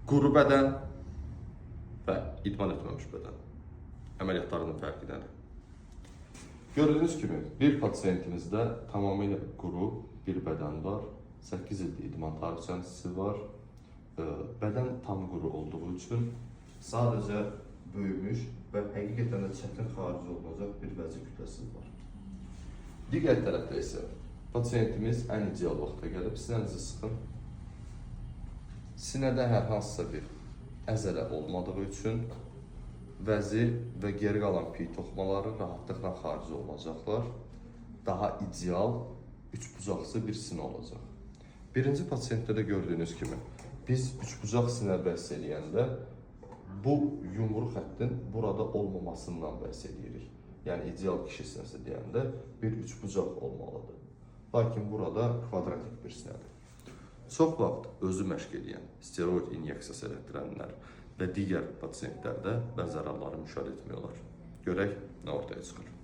Quru bədən və idman etməmiş bədən əməliyyatlarının fərqi nədir? Gördüyünüz kimi bir pasiyentimizdə tamamilə quru bir bədən var, 8 illik idman tarixçəsi var, bədən tam quru olduğu üçün sadəcə böyümüş və həqiqətən də çətin xaric olunacaq bir vəzi kütləsi var. Digər tərəfdə isə pasiyentimiz ən ideal vaxta gəlib, sinənizi sıxın. Sinədə hər hansısa bir əzələ olmadığı üçün vəzi və geri qalan piy toxumaları rahatlıqla xaric olunacaqlar. Daha ideal, üçbucaqsı bir sinə olacaq. Birinci pasiyentdə də gördüyünüz kimi, biz üçbucaq sinə bəhs edəndə bu yumru xəttin burada olmamasından bəhs edirik. Yəni, ideal kişi sinəsi deyəndə bir üçbucaq olmalıdır. Lakin burada kvadratik bir sinədir. Çox vaxt özü məşq edən, steroid inyeksiyası elətdirənlər və digər pasiyentlərdə bəzi zərarları müşahidə etmiyorlar. Görək, nə ortaya çıxır.